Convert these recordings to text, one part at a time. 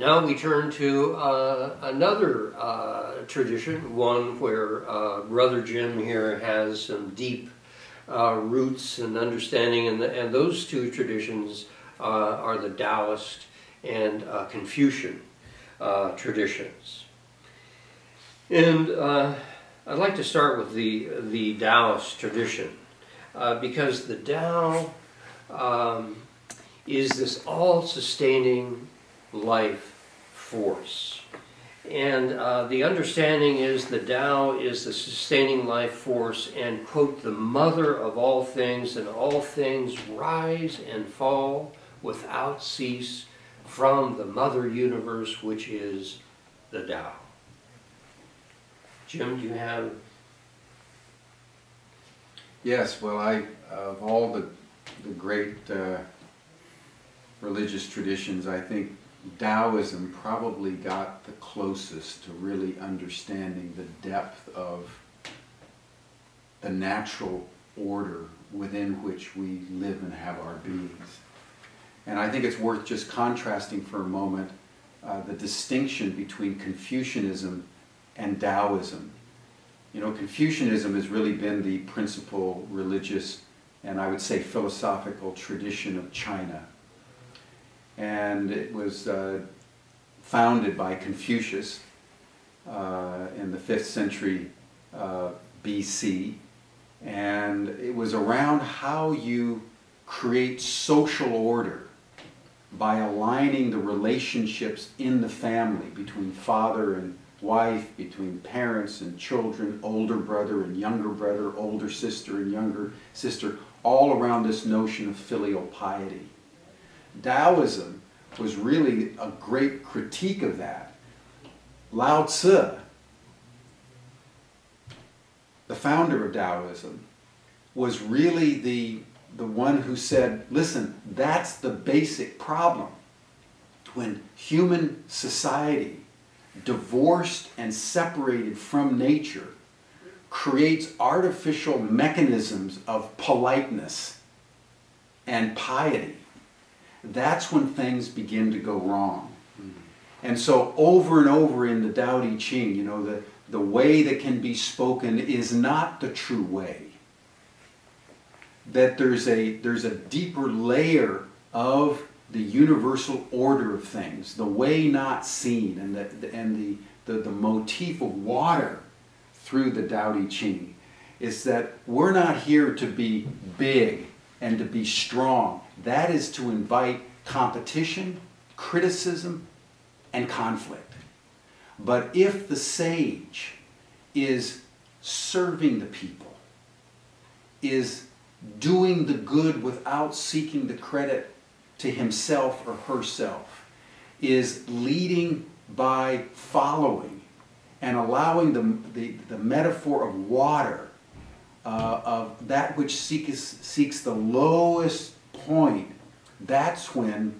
Now we turn to another tradition, one where Brother Jim here has some deep roots and understanding, and those two traditions are the Taoist and Confucian traditions. And I'd like to start with the Taoist tradition, because the Tao is this all-sustaining life force. And the understanding is the Tao is the sustaining life force and, quote, the mother of all things, and all things rise and fall without cease from the mother universe, which is the Tao. Jim, do you have? Yes, well, of all the great religious traditions, I think Taoism probably got the closest to really understanding the depth of the natural order within which we live and have our beings. And I think it's worth just contrasting for a moment the distinction between Confucianism and Taoism. You know, Confucianism has really been the principal religious and I would say philosophical tradition of China. And it was founded by Confucius in the 5th century BC. And it was around how you create social order by aligning the relationships in the family between father and wife, between parents and children, older brother and younger brother, older sister and younger sister, all around this notion of filial piety. Taoism was really a great critique of that. Lao Tzu, the founder of Taoism, was really the one who said, listen, that's the basic problem. When human society, divorced and separated from nature, creates artificial mechanisms of politeness and piety, that's when things begin to go wrong. And so over and over in the Tao Te Ching, you know, the way that can be spoken is not the true way. That there's a deeper layer of the universal order of things, the way not seen, and the motif of water through the Tao Te Ching is that we're not here to be big and to be strong. That is to invite competition, criticism, and conflict. But if the sage is serving the people, is doing the good without seeking the credit to himself or herself, is leading by following and allowing the metaphor of water, of that which seeks the lowest point, that's when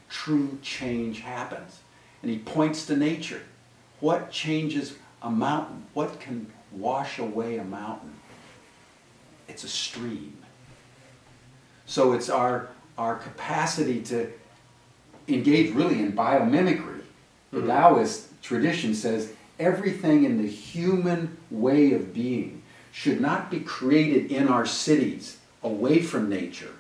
true change happens. And he points to nature. What changes a mountain? What can wash away a mountain? It's a stream. So it's our capacity to engage really in biomimicry. The Taoist tradition says everything in the human way of being should not be created in our cities away from nature,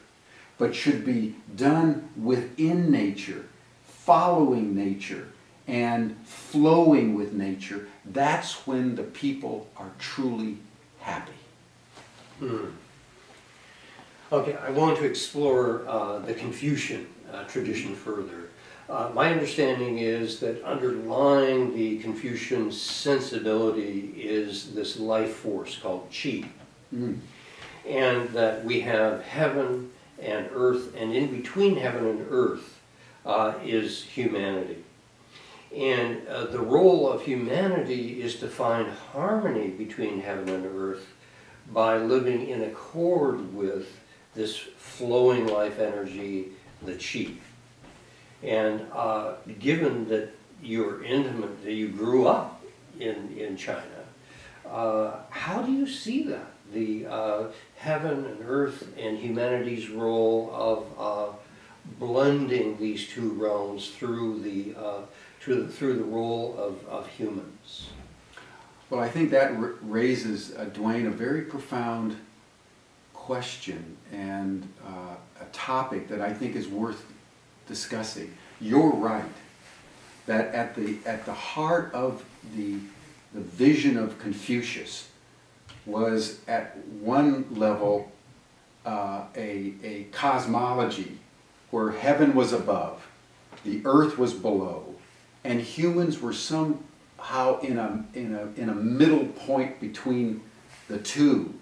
but should be done within nature, following nature, and flowing with nature. That's when the people are truly happy. Okay, I want to explore the Confucian tradition further. My understanding is that underlying the Confucian sensibility is this life force called qi. And that we have heaven and earth, and in between heaven and earth is humanity. And the role of humanity is to find harmony between heaven and earth by living in accord with this flowing life energy, the qi. And given that you're intimate, that you grew up in China, how do you see that? The heaven and earth and humanity's role of blending these two realms through the role of humans. Well, I think that raises, Duane, a very profound question and a topic that I think is worth discussing. You're right that at the heart of the vision of Confucius was at one level a cosmology where heaven was above, the earth was below, and humans were somehow in a middle point between the two,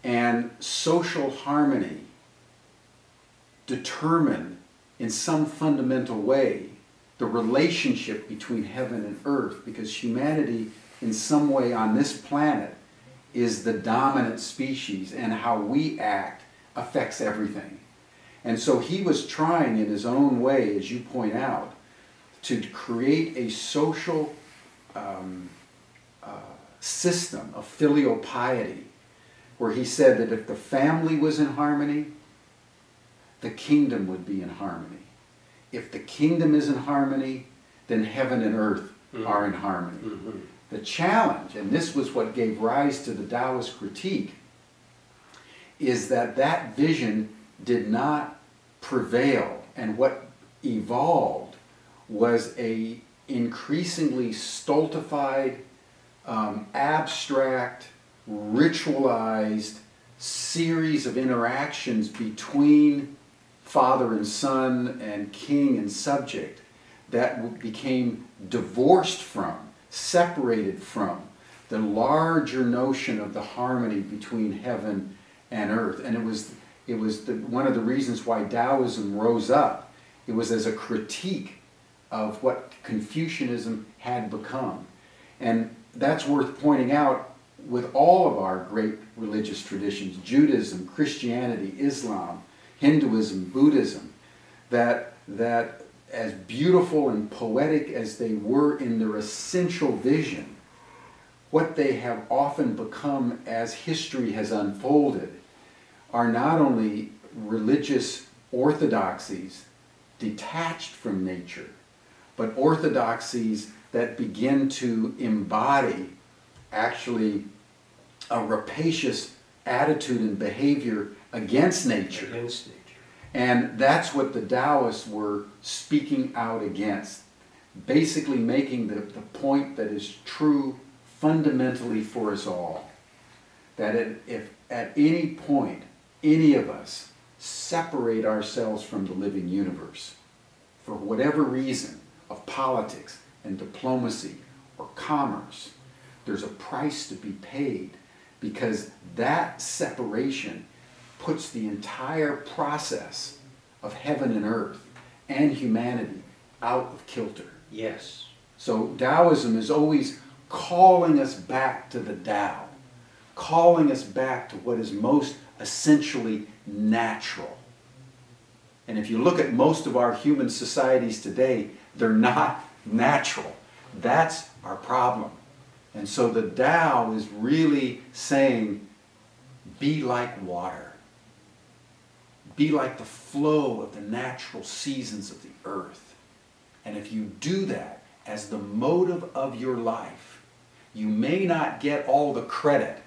and social harmony determined in some fundamental way the relationship between heaven and earth, because humanity in some way on this planet is the dominant species, and how we act affects everything. And so he was trying in his own way, as you point out, to create a social system of filial piety, where he said that if the family was in harmony, the kingdom would be in harmony. If the kingdom is in harmony, then heaven and earth are in harmony. Mm-hmm. The challenge, and this was what gave rise to the Taoist critique, is that that vision did not prevail, and what evolved was a increasingly stultified, abstract, ritualized series of interactions between father and son and king and subject that became divorced from, separated from the larger notion of the harmony between heaven and earth. And it was one of the reasons why Taoism rose up. It was as a critique of what Confucianism had become. And that's worth pointing out with all of our great religious traditions, Judaism, Christianity, Islam, Hinduism, Buddhism, that as beautiful and poetic as they were in their essential vision, what they have often become as history has unfolded are not only religious orthodoxies detached from nature, but orthodoxies that begin to embody actually a rapacious attitude and behavior against nature. Against nature. And that's what the Taoists were speaking out against, basically making the point that is true fundamentally for us all, that if at any point any of us separate ourselves from the living universe, for whatever reason, of politics and diplomacy or commerce, there's a price to be paid, because that separation puts the entire process of heaven and earth and humanity out of kilter. Yes. So Taoism is always calling us back to the Tao, calling us back to what is most essentially natural. And if you look at most of our human societies today, they're not natural. That's our problem. And so the Tao is really saying, be like water. Be like the flow of the natural seasons of the earth. And if you do that as the motive of your life, you may not get all the credit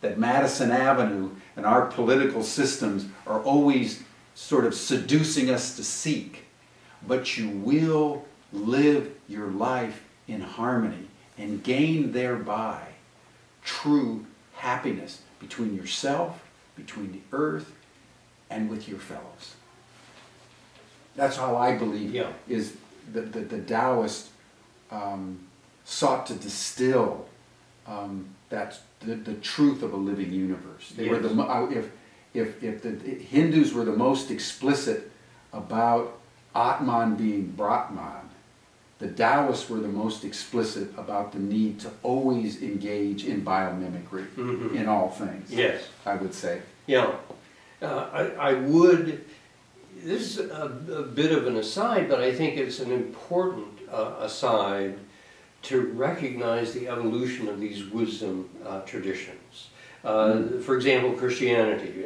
that Madison Avenue and our political systems are always sort of seducing us to seek, but you will live your life in harmony and gain thereby true happiness between yourself, between the earth, and with your fellows. That's how I believe is the Taoist sought to distill that the truth of a living universe. They were if the Hindus were the most explicit about Atman being Brahman, the Taoists were the most explicit about the need to always engage in biomimicry in all things. Yes. I would say. Yeah. I would, this is a bit of an aside, but I think it's an important aside to recognize the evolution of these wisdom traditions. For example, Christianity.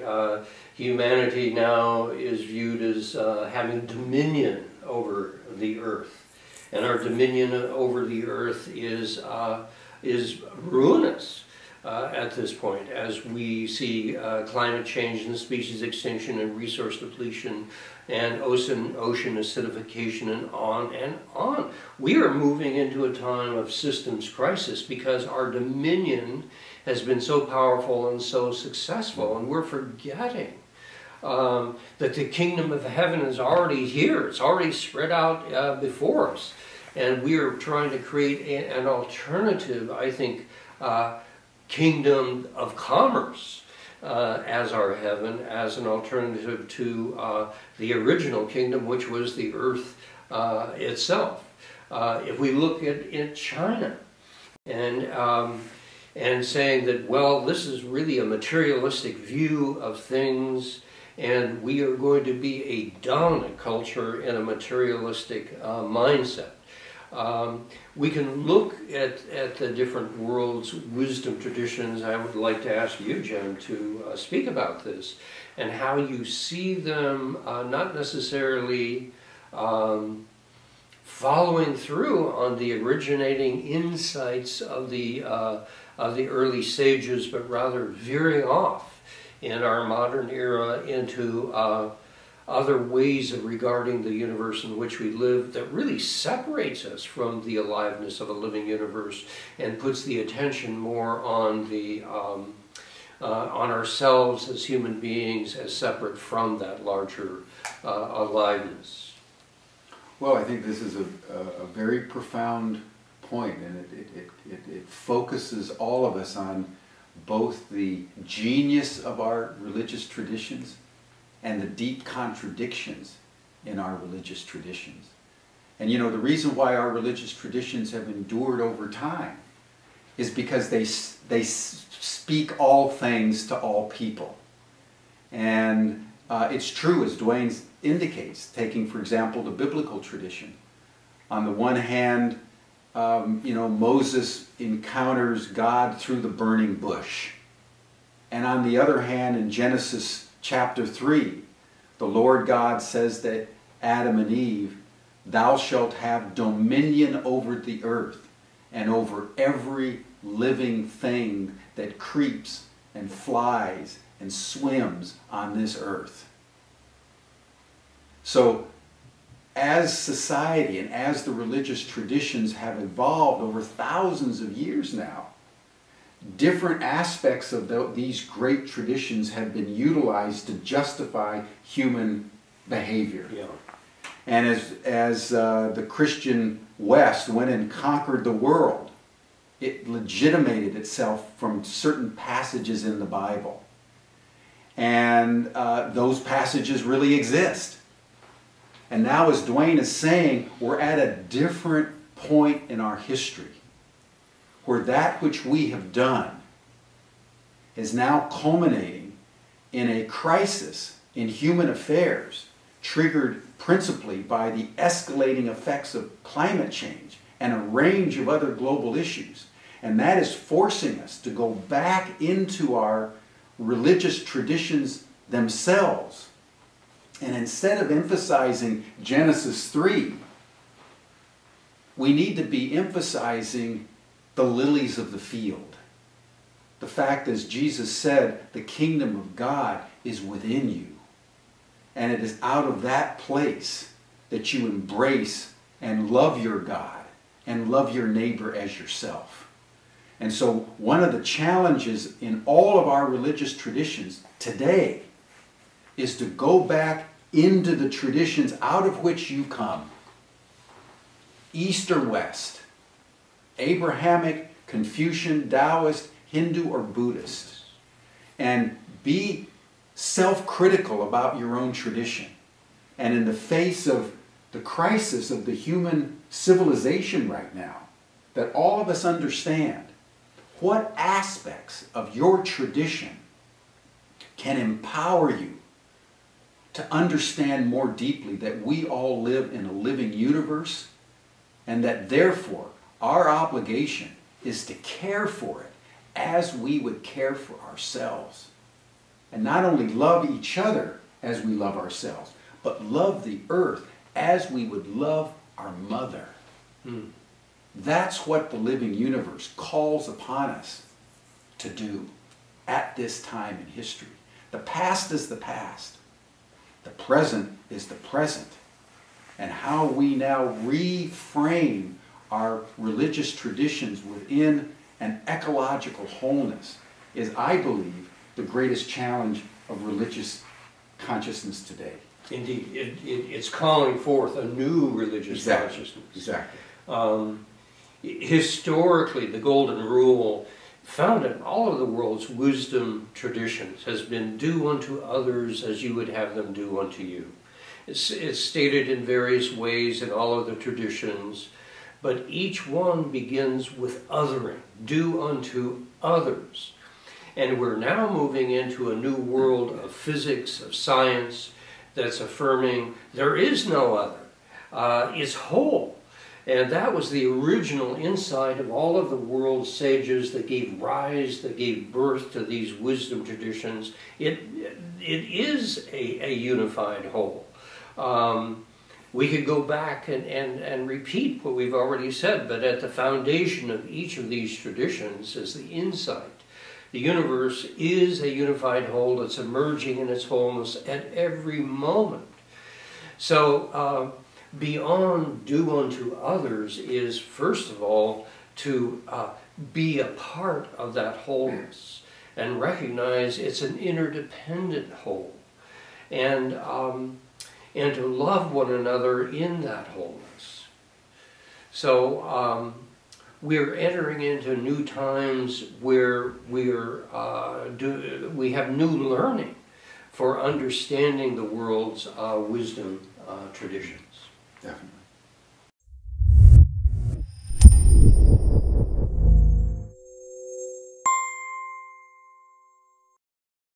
Humanity now is viewed as having dominion over the earth. And our dominion over the earth is ruinous at this point, as we see climate change and species extinction and resource depletion and ocean acidification and on and on. We are moving into a time of systems crisis because our dominion has been so powerful and so successful, and we're forgetting that the kingdom of heaven is already here. It's already spread out before us. And we are trying to create an alternative, I think, kingdom of commerce as our heaven, as an alternative to the original kingdom, which was the earth itself. If we look at China and saying that, well, this is really a materialistic view of things, and we are going to be a dominant culture in a materialistic mindset. We can look at the different world's wisdom traditions. I would like to ask you, Jen, to speak about this and how you see them not necessarily following through on the originating insights of the early sages, but rather veering off in our modern era into other ways of regarding the universe in which we live that really separates us from the aliveness of a living universe and puts the attention more on on ourselves as human beings as separate from that larger aliveness. Well, I think this is a very profound point, and it focuses all of us on both the genius of our religious traditions and the deep contradictions in our religious traditions. And you know, the reason why our religious traditions have endured over time is because they speak all things to all people. And it's true, as Duane indicates, taking, for example, the biblical tradition. On the one hand, you know, Moses encounters God through the burning bush. And on the other hand, in Genesis chapter 3, the Lord God says that Adam and Eve, thou shalt have dominion over the earth and over every living thing that creeps and flies and swims on this earth. So, as society and as the religious traditions have evolved over thousands of years now, different aspects of these great traditions have been utilized to justify human behavior. Yeah. And as the Christian West went and conquered the world, it legitimated itself from certain passages in the Bible. And those passages really exist. And now, as Duane is saying, we're at a different point in our history where that which we have done is now culminating in a crisis in human affairs triggered principally by the escalating effects of climate change and a range of other global issues. And that is forcing us to go back into our religious traditions themselves. And instead of emphasizing Genesis 3, we need to be emphasizing the lilies of the field. The fact, as Jesus said, the kingdom of God is within you. And it is out of that place that you embrace and love your God and love your neighbor as yourself. And so one of the challenges in all of our religious traditions today is to go back into the traditions out of which you come. East or West, Abrahamic, Confucian, Taoist, Hindu, or Buddhist. And be self-critical about your own tradition. And in the face of the crisis of the human civilization right now, that all of us understand what aspects of your tradition can empower you to understand more deeply that we all live in a living universe, and that therefore our obligation is to care for it as we would care for ourselves. And not only love each other as we love ourselves, but love the earth as we would love our mother. Mm. That's what the living universe calls upon us to do at this time in history. The past is the past. The present is the present. And how we now reframe our religious traditions within an ecological wholeness is, I believe, the greatest challenge of religious consciousness today. Indeed, it's calling forth a new religious consciousness. Exactly. Historically, the Golden Rule, found in all of the world's wisdom traditions, has been do unto others as you would have them do unto you. It's stated in various ways in all of the traditions, but each one begins with othering, do unto others. And we're now moving into a new world of physics, of science, that's affirming there is no other. It's whole. And that was the original insight of all of the world's sages that gave rise, that gave birth to these wisdom traditions. It is a unified whole. We could go back and repeat what we've already said, but at the foundation of each of these traditions is the insight. The universe is a unified whole that's emerging in its wholeness at every moment. So beyond do unto others is, first of all, to be a part of that wholeness and recognize it's an interdependent whole, and to love one another in that wholeness. So we're entering into new times where we have new learning for understanding the world's wisdom traditions. Definitely.